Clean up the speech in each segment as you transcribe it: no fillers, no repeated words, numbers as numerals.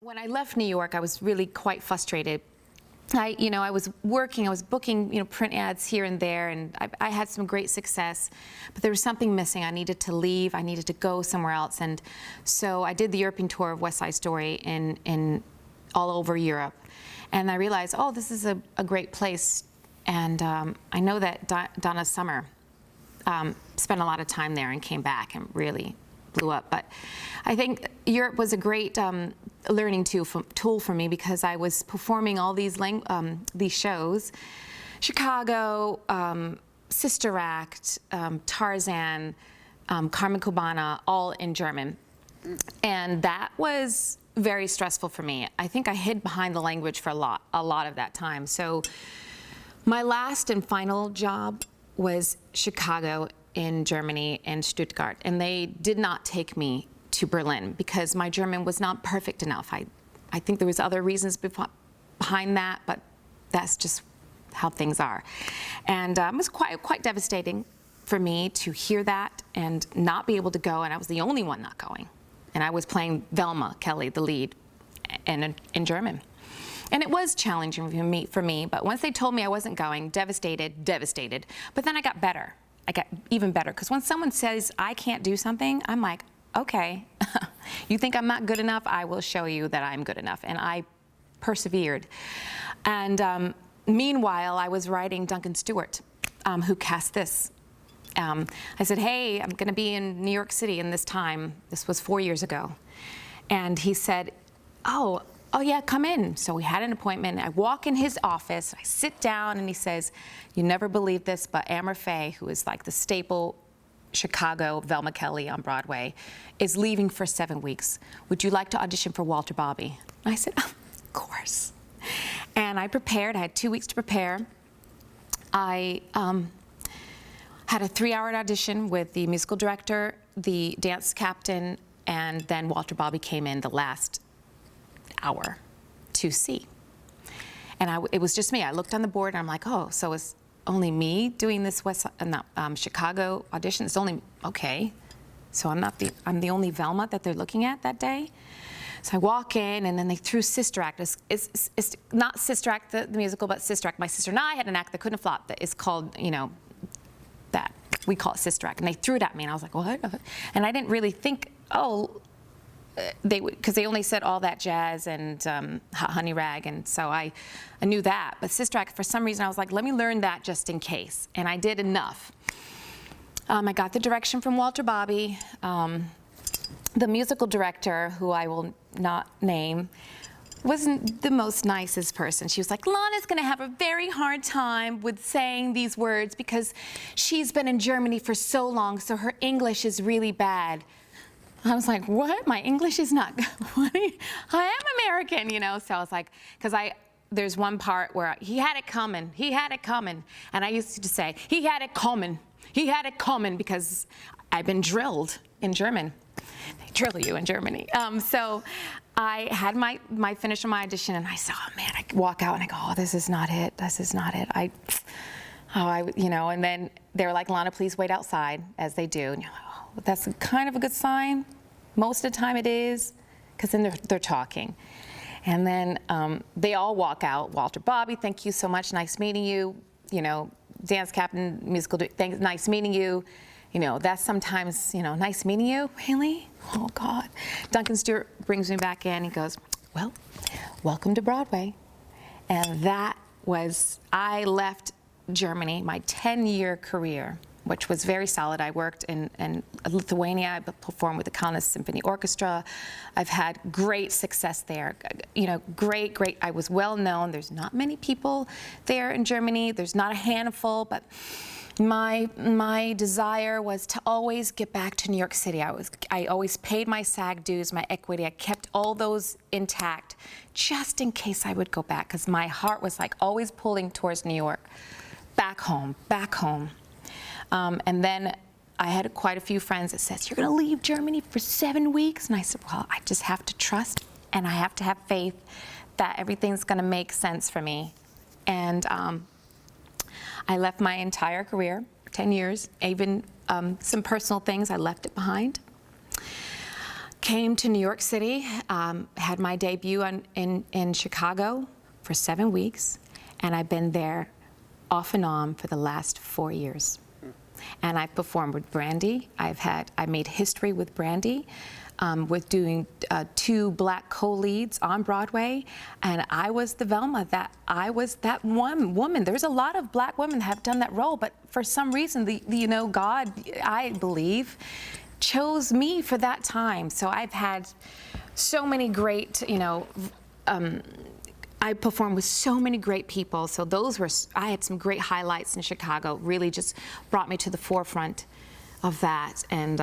When I left New York, I was really quite frustrated. I was working, I was booking, print ads here and there, and I had some great success, but there was something missing. I needed to leave, I needed to go somewhere else, and so I did the European tour of West Side Story in all over Europe, and I realized, oh, this is a great place, and I know that Donna Summer spent a lot of time there and came back and really blew up. But I think Europe was a great learning tool for me, because I was performing all these shows, Chicago, Sister Act, Tarzan, Carmen Cubana, all in German. And that was very stressful for me. I think I hid behind the language for a lot of that time. So my last and final job was Chicago in Germany and Stuttgart, and they did not take me to Berlin because my German was not perfect enough. I think there was other reasons behind that, but that's just how things are. And it was quite devastating for me to hear that and not be able to go, and I was the only one not going. And I was playing Velma Kelly, the lead, in German. And it was challenging for me, but once they told me I wasn't going, devastated. But then I got better. I got even better, because when someone says I can't do something, I'm like, okay, you think I'm not good enough? I will show you that I'm good enough. And I persevered. And meanwhile, I was writing Duncan Stewart, who cast this. I said, hey, I'm going to be in New York City in this time. This was 4 years ago. And he said, oh yeah, come in. So we had an appointment. I walk in his office, I sit down, and he says, you never believe this, but Amber Faye, who is like the staple Chicago Velma Kelly on Broadway, is leaving for 7 weeks. Would you like to audition for Walter Bobby? I said, of course. And I prepared. I had 2 weeks to prepare. I had a 3-hour audition with the musical director, the dance captain, and then Walter Bobby came in the last hour to see. And it was just me. I looked on the board and I'm like, oh, so it's only me doing this Chicago audition? It's only, okay. So I'm the only Velma that they're looking at that day. So I walk in, and then they threw Sister Act. It's not Sister Act, the musical, but Sister Act. My sister and I had an act that couldn't flop that is called, that. We call it Sister Act. And they threw it at me, and I was like, what? And I didn't really think, oh, because they only said All That Jazz and Honey Rag, and so I knew that. But Sister Act, for some reason, I was like, let me learn that just in case, and I did enough. I got the direction from Walter Bobby. The musical director, who I will not name, wasn't the most nicest person. She was like, Lana's gonna have a very hard time with saying these words because she's been in Germany for so long, so her English is really bad. I was like, what? My English is not good. I am American, So I was like, because there's one part where he had it coming. And I used to say, he had it coming, because I've been drilled in German. They drill you in Germany. So I had my finish of my audition, and I saw, oh man, I walk out and I go, oh, this is not it. And then they were like, Lana, please wait outside, as they do. And you're like, oh, that's kind of a good sign. Most of the time it is, because then they're talking. And then they all walk out. Walter Bobby, thank you so much, nice meeting you. Dance captain, musical, thanks, nice meeting you. That's sometimes, nice meeting you, really? Oh God. Duncan Stewart brings me back in, he goes, well, welcome to Broadway. And that was, I left Germany, my 10-year career, which was very solid. I worked in Lithuania. I performed with the Kaunas Symphony Orchestra. I've had great success there. Great. I was well known. There's not many people there in Germany. There's not a handful, but my desire was to always get back to New York City. I always paid my SAG dues, my equity. I kept all those intact just in case I would go back, because my heart was like always pulling towards New York. Back home. And then I had quite a few friends that said, you're going to leave Germany for 7 weeks? And I said, well, I just have to trust, and I have to have faith that everything's going to make sense for me. And I left my entire career, 10 years, even some personal things, I left it behind. Came to New York City, had my debut in Chicago for 7 weeks, and I've been there off and on for the last 4 years. And I've performed with Brandy. I made history with Brandy, with doing 2 black co-leads on Broadway, and I was the Velma. I was that one woman. There's a lot of black women that have done that role, but for some reason, God, I believe, chose me for that time. So I've had so many great, I performed with so many great people. So I had some great highlights in Chicago, really just brought me to the forefront of that. And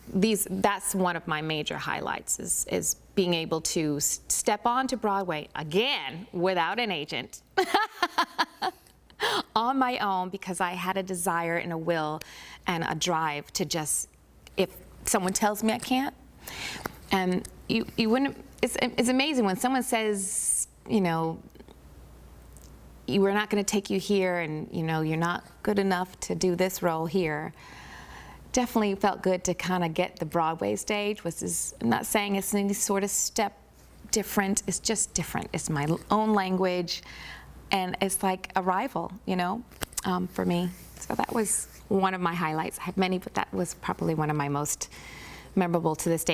that's one of my major highlights is being able to step onto Broadway again without an agent. On my own, because I had a desire and a will and a drive to just, if someone tells me I can't, and you wouldn't, it's amazing when someone says, we're not going to take you here, and you're not good enough to do this role here. Definitely felt good to kind of get the Broadway stage. I'm not saying it's any sort of step different. It's just different. It's my own language, and it's like a rival, for me. So that was one of my highlights. I had many, but that was probably one of my most memorable to this day.